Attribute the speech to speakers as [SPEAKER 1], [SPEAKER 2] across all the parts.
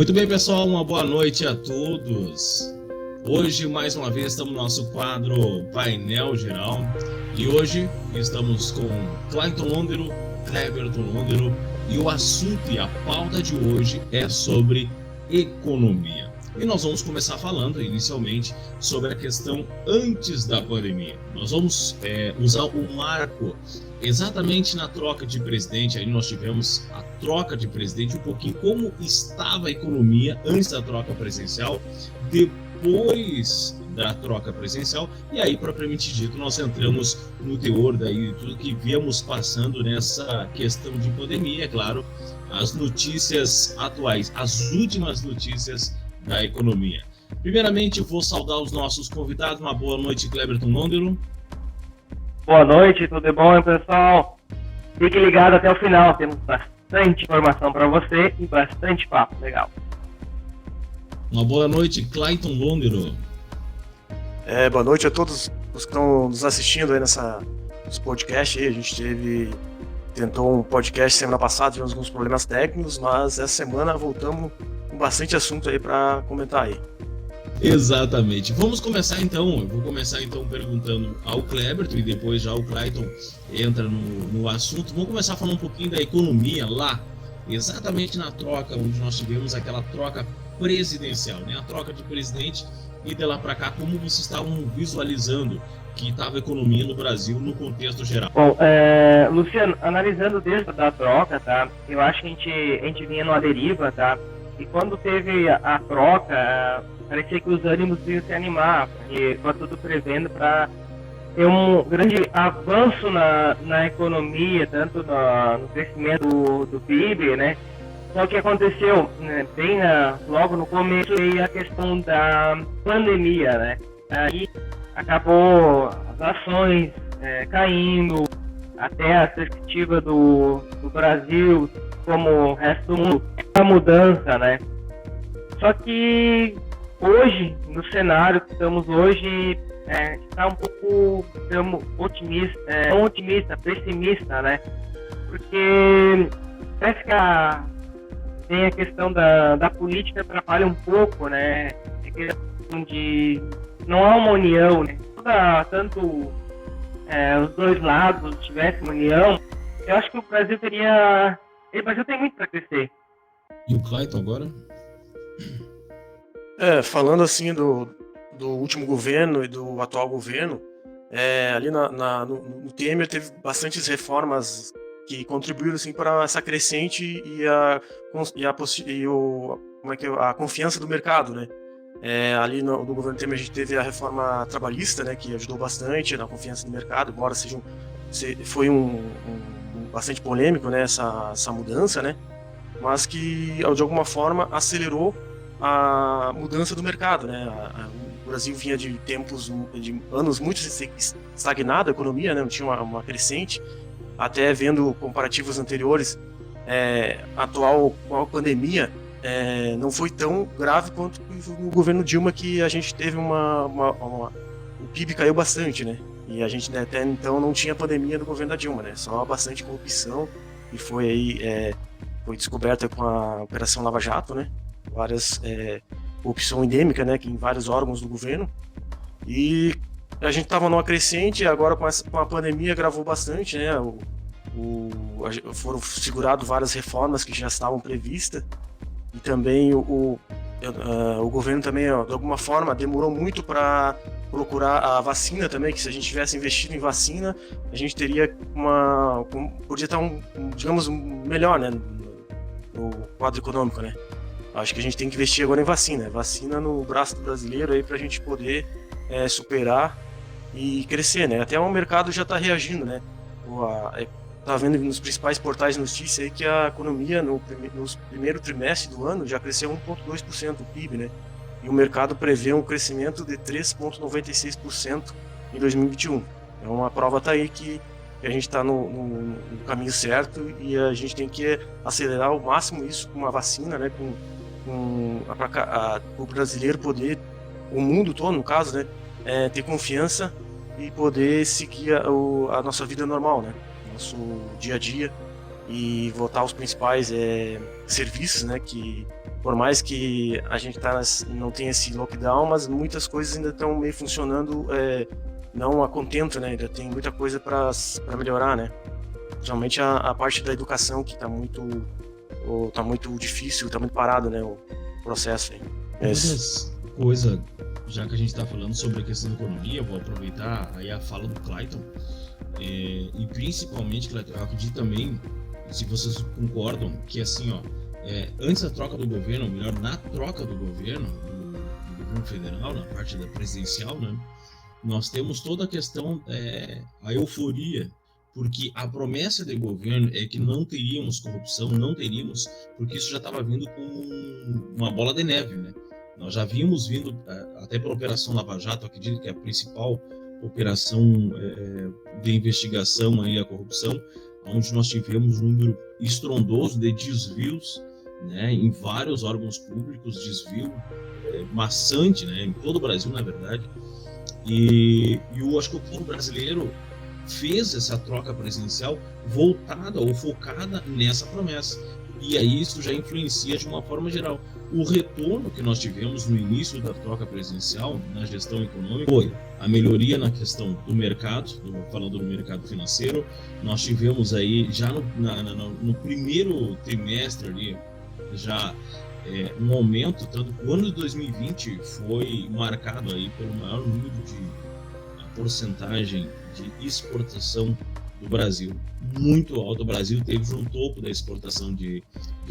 [SPEAKER 1] Muito bem, pessoal, uma boa noite a todos. Hoje, mais uma vez, estamos no nosso quadro Painel Geral e hoje estamos com Clayton Londero, Cleberton Londero e o assunto e a pauta de hoje é sobre economia. E nós vamos começar falando inicialmente sobre a questão antes da pandemia. Nós vamos usar o marco exatamente na troca de presidente. Aí nós tivemos a troca de presidente, um pouquinho como estava a economia antes da troca presencial, depois da troca presencial, e aí, propriamente dito, nós entramos no teor daí tudo que viemos passando nessa questão de pandemia, é claro, as notícias atuais, as últimas notícias da economia. Primeiramente, vou saudar os nossos convidados. Uma boa noite, Cleberton Londero.
[SPEAKER 2] Boa noite, tudo bom, pessoal? Fique ligado até o final, temos bastante informação para você e bastante papo legal.
[SPEAKER 1] Uma boa noite, Clayton Londero.
[SPEAKER 3] Boa noite a todos os que estão nos assistindo aí nesse podcast aí. A gente tentou um podcast semana passada, tivemos alguns problemas técnicos, mas essa semana voltamos com bastante assunto aí para comentar aí.
[SPEAKER 1] Exatamente. Vamos começar então. Eu vou começar então perguntando ao Cleberton e depois já o Clayton entra no assunto. Vamos começar falando um pouquinho da economia lá, exatamente na troca, onde nós tivemos aquela troca presidencial, né? A troca de presidente, e de lá para cá, como vocês estavam visualizando que estava a economia no Brasil no contexto geral?
[SPEAKER 2] Bom, Luciano, analisando desde a troca, tá? Eu acho que a gente vinha numa deriva, tá? E quando teve a troca, parecia que os ânimos iam se animar, porque estava tudo prevendo para ter um grande avanço na economia, tanto no crescimento do PIB, né? Só que aconteceu, né, bem logo no começo, veio a questão da pandemia, né? Aí acabou as ações caindo, até a perspectiva do Brasil, como o resto do mundo, a mudança, né? Só que hoje, no cenário que estamos hoje, está um pouco, não otimista, pessimista, né? Porque parece que tem a questão da política atrapalha um pouco, né? A questão de não há uma união, né? Tanto os dois lados tivessem uma união, eu acho que o Brasil teria... O Brasil tem muito para crescer.
[SPEAKER 1] E o Clayton agora?
[SPEAKER 3] Falando assim do último governo e do atual governo, ali no Temer teve bastantes reformas que contribuíram assim, para essa crescente e a confiança do mercado, né? Ali no governo Temer a gente teve a reforma trabalhista, né, que ajudou bastante na confiança do mercado, embora foi bastante polêmico, né, essa mudança, né? Mas que de alguma forma acelerou a mudança do mercado, né? O Brasil vinha de anos muito estagnado a economia, né? Não tinha uma crescente. Até vendo comparativos anteriores, atual com a pandemia, não foi tão grave quanto no governo Dilma, que a gente teve o PIB caiu bastante, né? E a gente até então não tinha pandemia no governo da Dilma, né? Só bastante corrupção, e foi descoberta com a Operação Lava Jato, né? Várias corrupção endêmica, né? Que em vários órgãos do governo. E a gente estava numa crescente, agora com a pandemia gravou bastante, né? Foram seguradas várias reformas que já estavam previstas, e também o governo também, de alguma forma, demorou muito para procurar a vacina também, que se a gente tivesse investido em vacina, a gente teria podia estar digamos, melhor, né? No quadro econômico, né? Acho que a gente tem que investir agora em vacina no braço do brasileiro aí para a gente poder superar e crescer, né? Até o mercado já está reagindo, né? Tá vendo nos principais portais de notícia aí que a economia no primeiro trimestre do ano já cresceu 1,2% do PIB, né? E o mercado prevê um crescimento de 3,96% em 2021. Então a prova está aí que a gente está no caminho certo, e a gente tem que acelerar ao máximo isso com uma vacina, né? Para o brasileiro poder, o mundo todo no caso, né? Ter confiança e poder seguir a nossa vida normal, né? Nosso dia a dia, e voltar aos principais serviços, né? Que por mais que a gente não tenha esse lockdown, mas muitas coisas ainda estão meio funcionando não a contento, né? Ainda tem muita coisa para melhorar, né? Principalmente a parte da educação, que está muito difícil, está muito parado, né? O processo aí.
[SPEAKER 1] Uma das coisas, já que a gente está falando sobre a questão da economia, vou aproveitar aí a fala do Clayton, e principalmente, Clayton, eu acredito também, se vocês concordam, que assim, antes da troca do governo, ou melhor, na troca do governo federal, na parte da presidencial, né, nós temos toda a questão, a euforia, porque a promessa do governo é que não teríamos corrupção, porque isso já estava vindo como uma bola de neve, né? Nós já vimos vindo, até pela Operação Lava Jato, acredito que é a principal operação de investigação aí à corrupção, onde nós tivemos um número estrondoso de desvios, né, em vários órgãos públicos, desvio maçante, né, em todo o Brasil, na verdade, e eu acho que o povo brasileiro fez essa troca presidencial voltada ou focada nessa promessa, e aí isso já influencia de uma forma geral. O retorno que nós tivemos no início da troca presidencial na gestão econômica foi a melhoria na questão do mercado, falando do mercado financeiro. Nós tivemos aí já no primeiro trimestre ali, já um aumento, tanto que o ano de 2020 foi marcado aí pelo maior número de porcentagem de exportação do Brasil, muito alto. O Brasil teve um topo da exportação de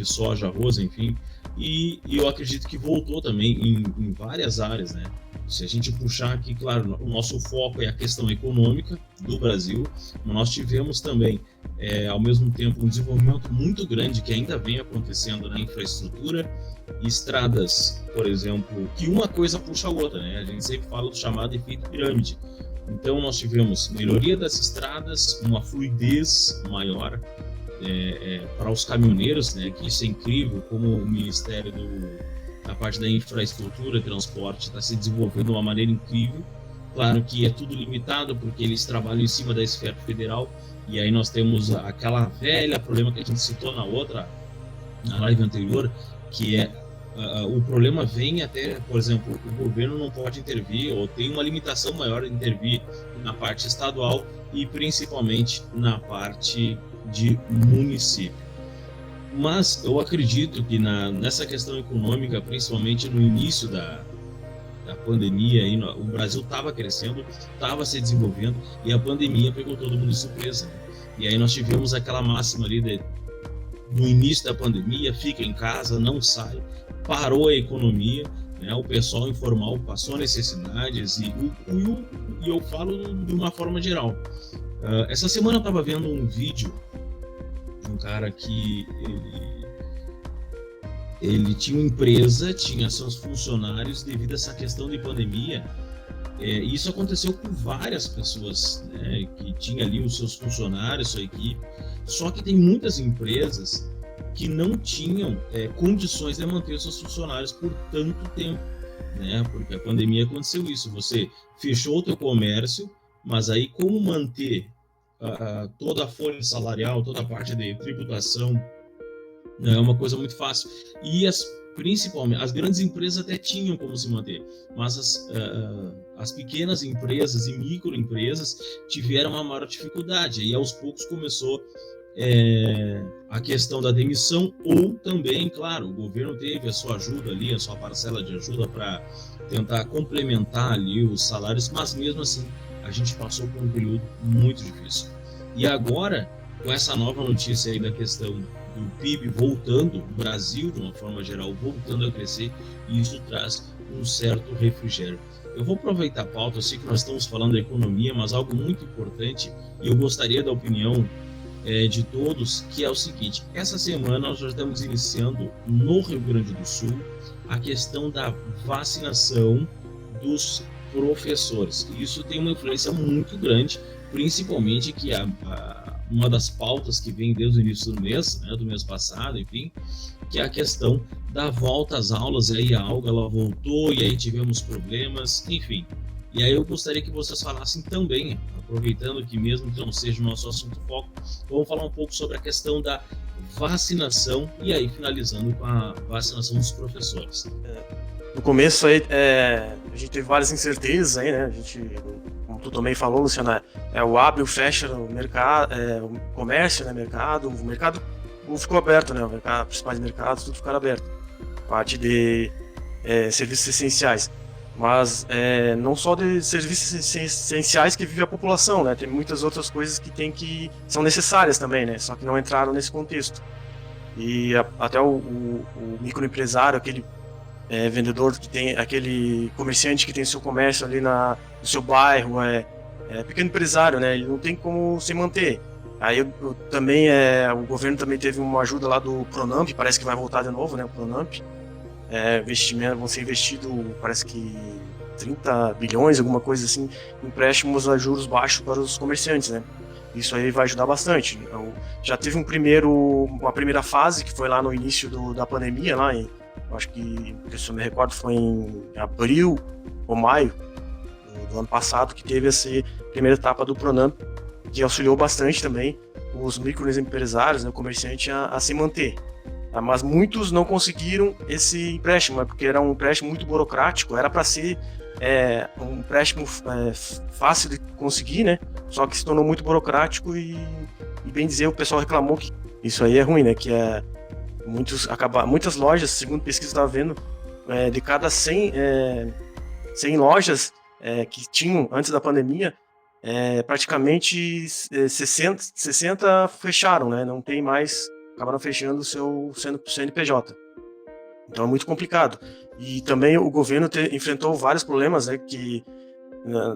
[SPEAKER 1] soja, arroz, enfim, e eu acredito que voltou também em várias áreas, né? Se a gente puxar aqui, claro, o nosso foco é a questão econômica do Brasil, mas nós tivemos também, ao mesmo tempo, um desenvolvimento muito grande que ainda vem acontecendo na infraestrutura, estradas, por exemplo, que uma coisa puxa a outra, né? A gente sempre fala do chamado efeito pirâmide. Então nós tivemos melhoria das estradas, uma fluidez maior para os caminhoneiros, né? Que isso é incrível, como o Ministério da parte da infraestrutura e transporte está se desenvolvendo de uma maneira incrível. Claro que é tudo limitado porque eles trabalham em cima da esfera federal, e aí nós temos aquela velha problema que a gente citou na live anterior, que o problema vem até, por exemplo, o governo não pode intervir, ou tem uma limitação maior de intervir na parte estadual e principalmente na parte de município. Mas eu acredito que nessa questão econômica, principalmente no início da pandemia, aí, o Brasil estava crescendo, estava se desenvolvendo, e a pandemia pegou todo mundo de surpresa, né? E aí nós tivemos aquela máxima ali no início da pandemia: fica em casa, não sai, parou a economia, né? O pessoal informal passou necessidades, e eu falo de uma forma geral. Essa semana eu estava vendo um vídeo de um cara que ele tinha uma empresa, tinha seus funcionários devido a essa questão de pandemia. E isso aconteceu com várias pessoas, né, que tinha ali os seus funcionários, sua equipe. Só que tem muitas empresas que não tinham condições de manter os seus funcionários por tanto tempo, né? Porque a pandemia aconteceu isso. Você fechou o teu comércio, mas aí como manter toda a folha salarial, toda a parte de tributação, é uma coisa muito fácil. E principalmente as grandes empresas até tinham como se manter, mas as pequenas empresas e microempresas tiveram uma maior dificuldade. E aos poucos começou a questão da demissão, ou também, claro, o governo teve a sua ajuda ali, a sua parcela de ajuda para tentar complementar ali os salários, mas mesmo assim a gente passou por um período muito difícil. E agora, com essa nova notícia aí da questão do PIB voltando, o Brasil de uma forma geral voltando a crescer, e isso traz um certo refrigério. Eu vou aproveitar a pauta, eu sei que nós estamos falando da economia, mas algo muito importante, e eu gostaria da opinião de todos, que é o seguinte: essa semana nós já estamos iniciando no Rio Grande do Sul a questão da vacinação dos professores. Isso tem uma influência muito grande, principalmente que uma das pautas que vem desde o início do mês, né, do mês passado, enfim, que é a questão da volta às aulas. E aí a aula ela voltou, e aí tivemos problemas, enfim. E aí eu gostaria que vocês falassem também, aproveitando que mesmo que não seja o nosso assunto foco, vamos falar um pouco sobre a questão da vacinação e aí finalizando com a vacinação dos professores.
[SPEAKER 3] No começo aí, a gente teve várias incertezas aí, né? A gente, como tu também falou, Luciana, o abre e o fecha no mercado, o comércio, né? O mercado ficou aberto, né? Os principais mercados, tudo ficaram aberto. Parte de serviços essenciais. Mas não só de serviços essenciais que vive a população, né? Tem muitas outras coisas que são necessárias também, né? Só que não entraram nesse contexto. E até o microempresário, aquele vendedor que tem, aquele comerciante que tem seu comércio ali no seu bairro, pequeno empresário, né? Ele não tem como se manter. Aí também o governo também teve uma ajuda lá do Pronamp, parece que vai voltar de novo, né? O Pronamp. Investimento, vão ser investidos, parece que 30 bilhões, alguma coisa assim, empréstimos a juros baixos para os comerciantes, né? Isso aí vai ajudar bastante. Então, já teve uma primeira fase, que foi lá no início da pandemia, lá acho que, se eu me recordo, foi em abril ou maio do ano passado, que teve essa primeira etapa do Pronamp, que auxiliou bastante também os microempresários, né, o comerciante, a se manter. Mas muitos não conseguiram esse empréstimo, porque era um empréstimo muito burocrático, era para ser um empréstimo fácil de conseguir, né? Só que se tornou muito burocrático e bem dizer, o pessoal reclamou que isso aí é ruim, né? Que muitas lojas, segundo pesquisa que eu estava vendo, de cada 100 lojas que tinham antes da pandemia, praticamente 60 fecharam, né? Não tem mais, acabaram fechando o seu CNPJ. Então é muito complicado. E também o governo enfrentou vários problemas, né, que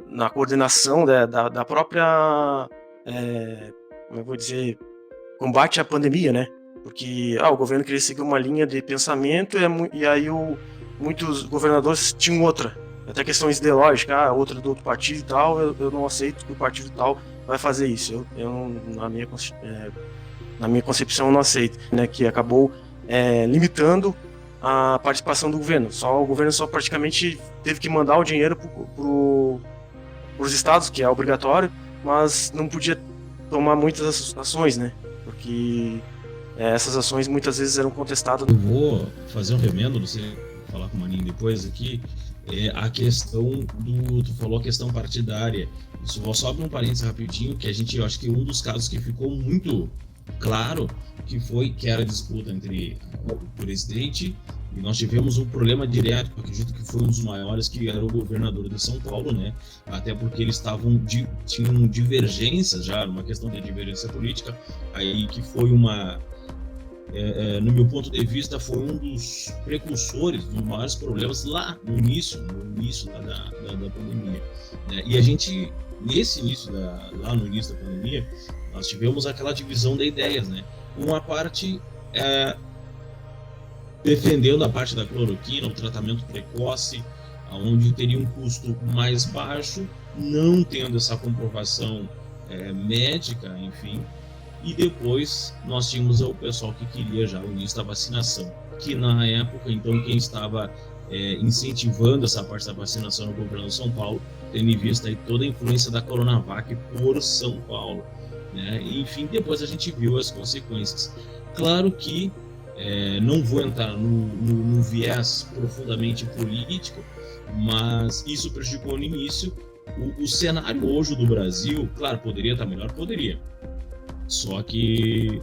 [SPEAKER 3] na coordenação da própria, como eu vou dizer, combate à pandemia, né? Porque o governo queria seguir uma linha de pensamento e aí muitos governadores tinham outra. Até questões ideológicas, outra do outro partido e tal, eu não aceito que o partido tal vai fazer isso. Na minha concepção, eu não aceito, né? Que acabou limitando a participação do governo. O governo só praticamente teve que mandar o dinheiro para os estados, que é obrigatório, mas não podia tomar muitas ações, né? Porque essas ações muitas vezes eram contestadas.
[SPEAKER 1] Eu vou fazer um remendo, não sei, falar com o Maninho depois aqui, a questão tu falou a questão partidária. Isso, vou só abrir um parênteses rapidinho, que eu acho que um dos casos que ficou muito claro que era a disputa entre o presidente, e nós tivemos um problema direto, que eu acredito que foi um dos maiores, que era o governador de São Paulo, né? Até porque eles tinham divergências já, uma questão de divergência política, aí que foi no meu ponto de vista, foi um dos precursores dos maiores problemas lá no início da pandemia, né? E a gente, lá no início da pandemia, nós tivemos aquela divisão de ideias, né? Uma parte defendendo a parte da cloroquina, o tratamento precoce, onde teria um custo mais baixo, não tendo essa comprovação médica, enfim. E depois nós tínhamos o pessoal que queria já o início da vacinação, que na época, então, quem estava incentivando essa parte da vacinação no governo de São Paulo, tendo em vista aí toda a influência da Coronavac por São Paulo, né? E, enfim, depois a gente viu as consequências. Claro que não vou entrar no viés profundamente político, mas isso prejudicou no início. O cenário hoje do Brasil, claro, poderia estar melhor, poderia. Só que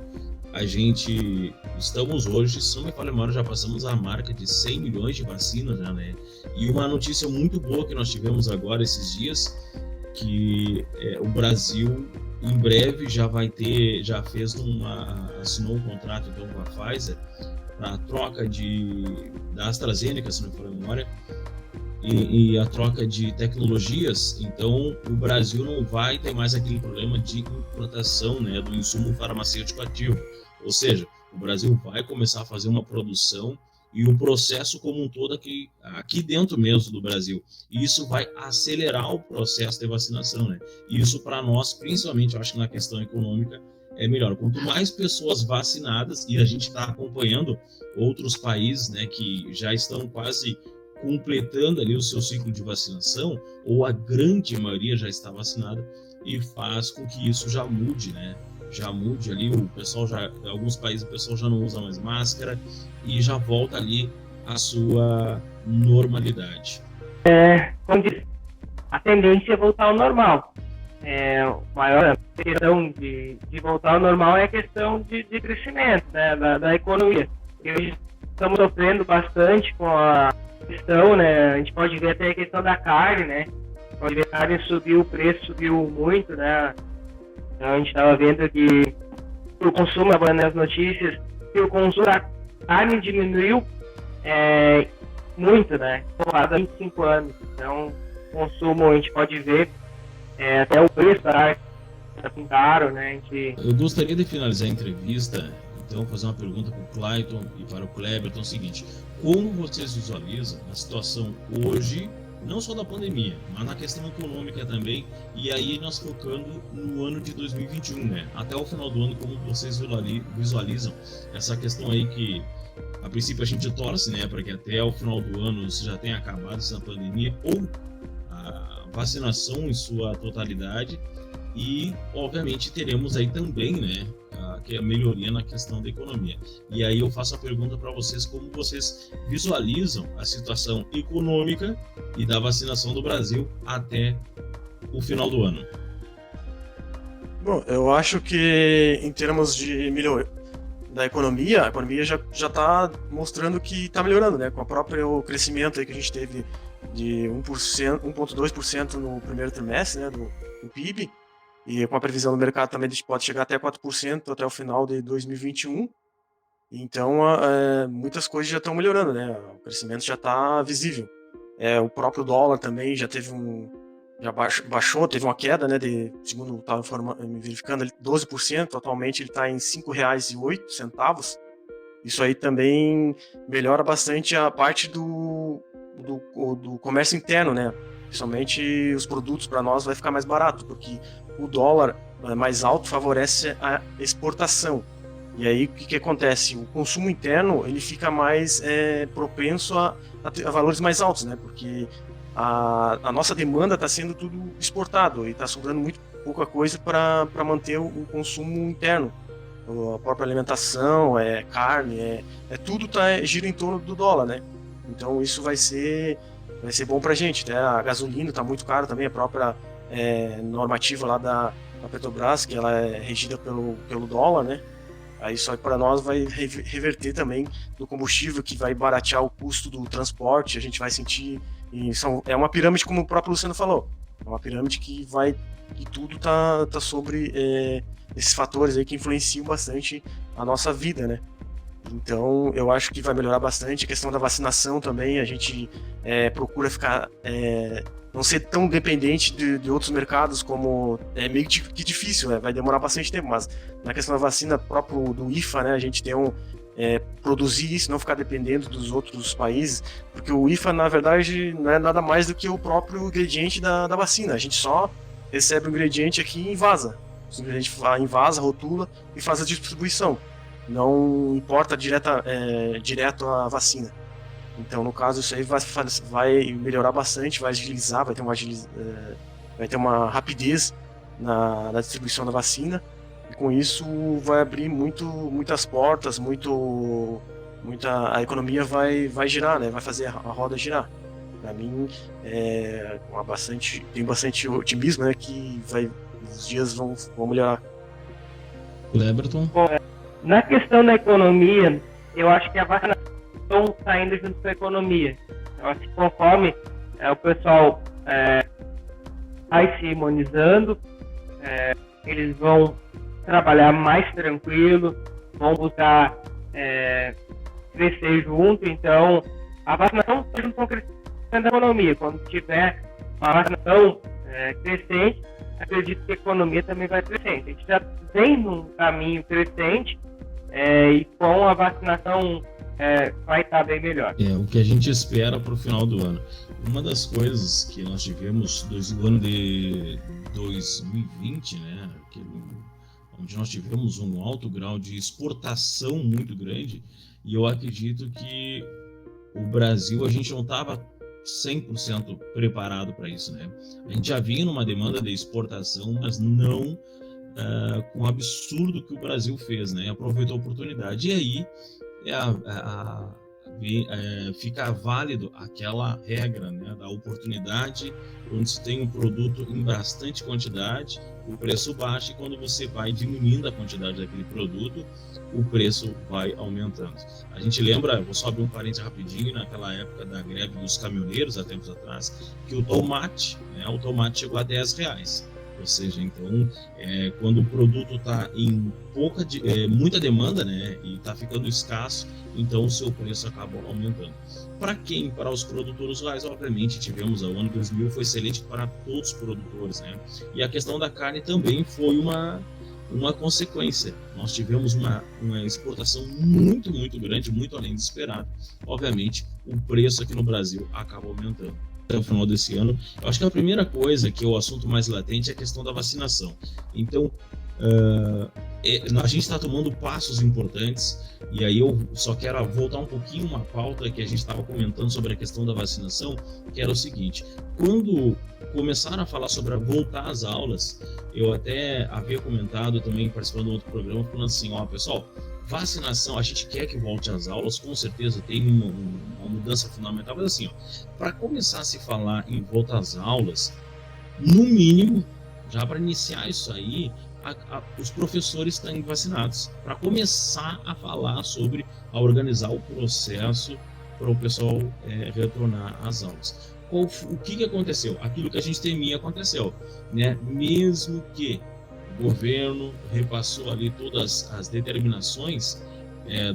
[SPEAKER 1] estamos hoje, se não me falha a memória, já passamos a marca de 100 milhões de vacinas já, né? E uma notícia muito boa que nós tivemos agora esses dias, que o Brasil em breve assinou um contrato então com a Pfizer para a troca da AstraZeneca, se não me falha a memória, e a troca de tecnologias. Então o Brasil não vai ter mais aquele problema de importação, né, do insumo farmacêutico ativo, ou seja, o Brasil vai começar a fazer uma produção e o processo como um todo aqui dentro mesmo do Brasil. E isso vai acelerar o processo de vacinação, né? E isso para nós, principalmente, eu acho que na questão econômica, é melhor. Quanto mais pessoas vacinadas, e a gente está acompanhando outros países, né, que já estão quase completando ali o seu ciclo de vacinação, ou a grande maioria já está vacinada, e faz com que isso já mude, né? já mude ali, o pessoal já, em alguns países o pessoal já não usa mais máscara e já volta ali à sua normalidade?
[SPEAKER 2] Como diz, a tendência é voltar ao normal. A maior questão de voltar ao normal é a questão de crescimento, né, da economia. E hoje estamos sofrendo bastante com a questão, né, a gente pode ver até a questão da carne, né, pode ver a carne subiu, o preço subiu muito, né, então a gente estava vendo que o consumo, agora nas notícias, que o consumo da carne diminuiu muito, né, comparado a 25 anos. Então, o consumo, a gente pode ver, até o preço está muito caro, né,
[SPEAKER 1] Eu gostaria de finalizar a entrevista, então, fazer uma pergunta para o Clayton e para o Cleberton, é o seguinte: como vocês visualizam a situação hoje, não só da pandemia, mas na questão econômica também, e aí nós focando no ano de 2021, né? Até o final do ano, como vocês visualizam essa questão aí que, a princípio, a gente torce, né, para que até o final do ano já tenha acabado essa pandemia, ou a vacinação em sua totalidade, e, obviamente, teremos aí também, né, que é a melhoria na questão da economia. E aí eu faço a pergunta para vocês, como vocês visualizam a situação econômica e da vacinação do Brasil até o final do ano?
[SPEAKER 3] Bom, eu acho que em termos de melhoria da economia, a economia já está mostrando que está melhorando, né? Com o próprio crescimento aí que a gente teve de 1%, 1,2% no primeiro trimestre, né, do PIB, e com a previsão do mercado também a gente pode chegar até 4% até o final de 2021. Então, muitas coisas já estão melhorando, né? O crescimento já está visível. O próprio dólar também já teve já baixou, teve uma queda, né? Segundo eu estava verificando, 12%. Atualmente ele está em R$ 5,08. Isso aí também melhora bastante a parte do comércio interno, né? Principalmente os produtos para nós vai ficar mais barato, porque o dólar mais alto favorece a exportação. E aí o que acontece? O consumo interno ele fica mais propenso a valores mais altos, né? Porque a nossa demanda está sendo tudo exportado e está sobrando muito pouca coisa para manter o consumo interno. A própria alimentação, carne, tudo gira em torno do dólar, né? Então isso vai ser bom para a gente, né? A gasolina está muito cara também, a própria normativa lá da Petrobras, que ela é regida pelo dólar, né? Aí só para nós vai reverter também no combustível, que vai baratear o custo do transporte, a gente vai sentir. É uma pirâmide, como o próprio Luciano falou, é uma pirâmide que tudo tá sobre esses fatores aí que influenciam bastante a nossa vida, né? Então eu acho que vai melhorar bastante. A questão da vacinação também, a gente procura ficar não ser tão dependente de outros mercados, como é meio que difícil, né? Vai demorar bastante tempo, mas na questão da vacina próprio do IFA, né, a gente tem produzir isso, não ficar dependendo dos outros países, porque o IFA, na verdade, não é nada mais do que o próprio ingrediente da vacina. A gente só recebe o ingrediente aqui e invasa. O ingrediente invasa, rotula e faz a distribuição. Não importa direto a vacina. Então, no caso, isso aí vai melhorar bastante, vai agilizar, vai ter uma rapidez na distribuição da vacina. E com isso vai abrir muitas portas, a economia vai girar, né? Vai fazer a roda girar. Para mim, tem bastante otimismo, né? Que os dias vão melhorar.
[SPEAKER 1] Cleberton?
[SPEAKER 2] Na questão da economia, eu acho que a vacinação está indo junto com a economia. Eu acho que conforme o pessoal vai se imunizando, eles vão trabalhar mais tranquilo, vão buscar crescer junto. Então, a vacinação está junto com o crescimento da economia. Quando tiver uma vacinação crescente, acredito que a economia também vai crescente. A gente já vem num caminho crescente e com a vacinação vai estar bem melhor.
[SPEAKER 1] O que a gente espera para o final do ano. Uma das coisas que nós tivemos no ano de 2020, né, onde nós tivemos um alto grau de exportação muito grande, e eu acredito que o Brasil, a gente não estava 100% preparado para isso, né? A gente já vinha numa demanda de exportação, mas não com o absurdo que o Brasil fez, né? Aproveitou a oportunidade. E aí fica válido aquela regra, né, da oportunidade, onde se tem um produto em bastante quantidade, o preço baixa, e quando você vai diminuindo a quantidade daquele produto, o preço vai aumentando. A gente lembra, vou só abrir um parênteses rapidinho, naquela época da greve dos caminhoneiros, há tempos atrás, que o tomate chegou a R$10. Ou seja, então, quando o produto está em muita demanda, né, e está ficando escasso, então o seu preço acaba aumentando. Para quem? Para os produtores rurais, obviamente, tivemos o ano 2000 foi excelente para todos os produtores, né? E a questão da carne também foi uma consequência. Nós tivemos uma exportação muito, muito grande, muito além do esperado. Obviamente, o preço aqui no Brasil acaba aumentando. Até o final desse ano, eu acho que a primeira coisa, que é o assunto mais latente, é a questão da vacinação. Então, a gente está tomando passos importantes, e aí eu só quero voltar um pouquinho uma pauta que a gente estava comentando sobre a questão da vacinação, que era o seguinte: quando começaram a falar sobre voltar às aulas, eu até havia comentado também, participando de outro programa, falando assim, pessoal, vacinação, a gente quer que volte às aulas, com certeza tem uma mudança fundamental, mas assim, para começar a se falar em volta às aulas, no mínimo, já para iniciar isso aí, os professores estão vacinados, para começar a falar sobre, a organizar o processo para o pessoal retornar às aulas. O que aconteceu? Aquilo que a gente temia aconteceu, né? Mesmo que o governo repassou ali todas as determinações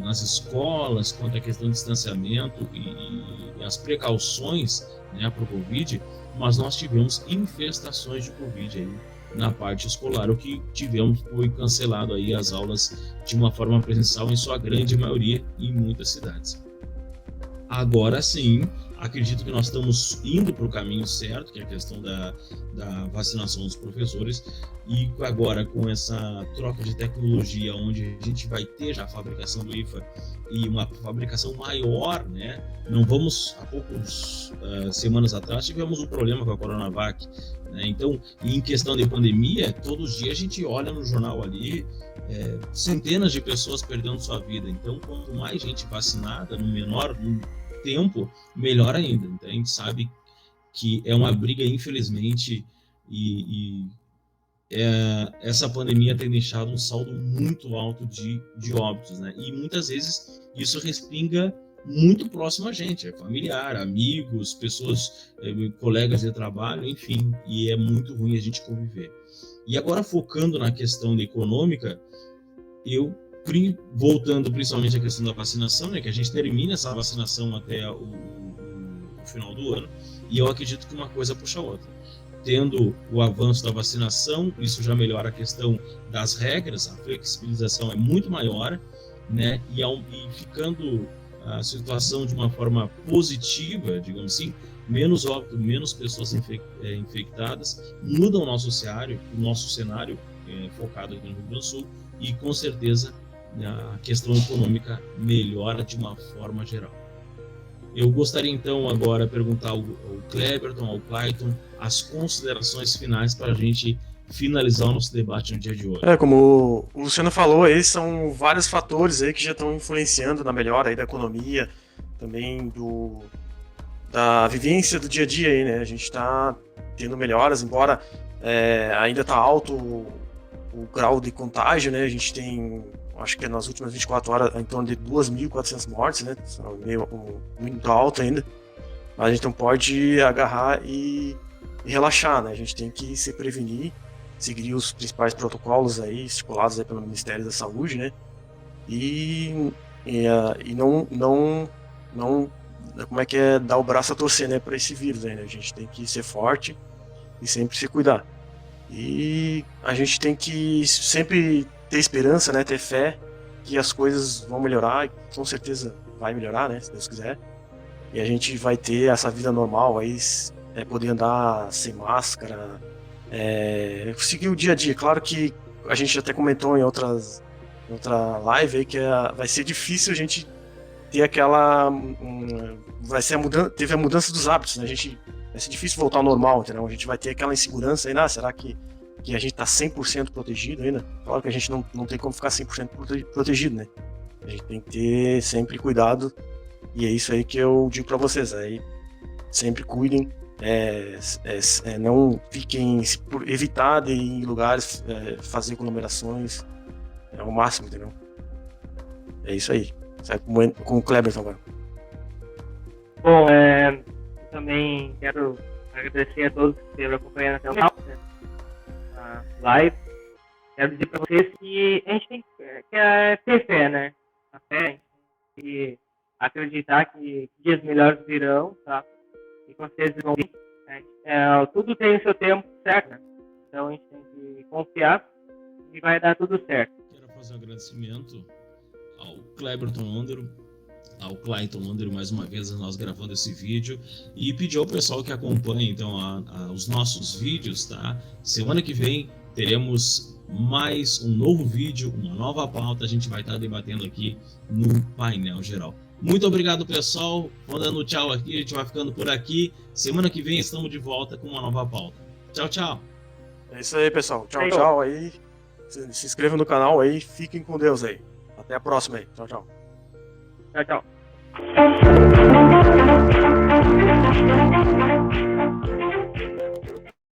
[SPEAKER 1] nas escolas quanto à questão de distanciamento e as precauções, né, para o Covid, mas nós tivemos infestações de Covid aí na parte escolar. O que tivemos foi cancelado aí as aulas de uma forma presencial em sua grande maioria em muitas cidades. Agora sim, acredito que nós estamos indo para o caminho certo, que é a questão da vacinação dos professores, e agora com essa troca de tecnologia, onde a gente vai ter já a fabricação do IFA e uma fabricação maior, né? Não vamos, há poucas semanas atrás, tivemos um problema com a Coronavac, né? Então, em questão de pandemia, todos os dias a gente olha no jornal ali, centenas de pessoas perdendo sua vida. Então, quanto mais gente vacinada, no menor tempo, melhor ainda. Então, a gente sabe que é uma briga, infelizmente, essa pandemia tem deixado um saldo muito alto de óbitos, né? E muitas vezes isso respinga muito próximo a gente, é familiar, amigos, pessoas, colegas de trabalho, enfim, e é muito ruim a gente conviver. E agora, focando na questão econômica, voltando principalmente à questão da vacinação, né, que a gente termina essa vacinação até o final do ano, e eu acredito que uma coisa puxa a outra. Tendo o avanço da vacinação, isso já melhora a questão das regras, a flexibilização é muito maior, né, e ficando a situação de uma forma positiva, digamos assim, menos óbito, menos pessoas infectadas, muda o nosso cenário focado aqui no Rio Grande do Sul, e com certeza a questão econômica melhora de uma forma geral. Eu gostaria então agora de perguntar ao Cleberton, ao Clayton, as considerações finais para a gente finalizar o nosso debate no dia de hoje.
[SPEAKER 3] Como o Luciano falou, aí são vários fatores aí que já estão influenciando na melhora aí da economia, também da vivência do dia a dia aí, né? A gente está tendo melhoras, embora ainda está alto o grau de contágio, né? A gente tem, acho que nas últimas 24 horas, em torno de 2.400 mortes, né? Meio muito alto ainda. Mas a gente não pode agarrar e relaxar, né? A gente tem que se prevenir, seguir os principais protocolos aí estipulados aí pelo Ministério da Saúde, né? E não como é que é dar o braço a torcer, né, para esse vírus aí, né? A gente tem que ser forte e sempre se cuidar. E a gente tem que sempre ter esperança, né, ter fé que as coisas vão melhorar, e com certeza vai melhorar, né, se Deus quiser. E a gente vai ter essa vida normal aí, poder andar sem máscara, seguir o dia a dia. Claro que a gente até comentou em outra live aí que vai ser difícil a gente ter aquela... teve a mudança dos hábitos, né? Vai ser difícil voltar ao normal, entendeu? A gente vai ter aquela insegurança aí, será que que a gente está 100% protegido ainda. Claro que a gente não tem como ficar 100% protegido, né? A gente tem que ter sempre cuidado, e é isso aí que eu digo para vocês, aí sempre cuidem, não fiquem, por evitar de ir em lugares, fazer aglomerações, é o máximo, entendeu? É isso aí. Sai com o Kleberton agora.
[SPEAKER 2] Bom, também quero agradecer a todos que esteve acompanhando até o final, né, a live. Quero dizer para vocês que a gente tem que ter fé, né? A fé, e acreditar que dias melhores virão, tá? E com certeza vão vir. Tudo tem o seu tempo certo, né? Então a gente tem que confiar e vai dar tudo certo.
[SPEAKER 1] Quero fazer um agradecimento ao Kleberton Londero, ao Clayton Londero, mais uma vez nós gravando esse vídeo, e pedir ao pessoal que acompanha então os nossos vídeos, tá? Semana que vem teremos mais um novo vídeo, uma nova pauta, a gente vai estar debatendo aqui no painel geral. Muito obrigado, pessoal. Vou dando tchau aqui, a gente vai ficando por aqui. Semana que vem estamos de volta com uma nova pauta. Tchau, tchau.
[SPEAKER 3] É isso aí, pessoal. Tchau, tchau aí. Se inscrevam no canal aí, fiquem com Deus aí. Até a próxima aí. Tchau, tchau.
[SPEAKER 2] Tchau, tchau.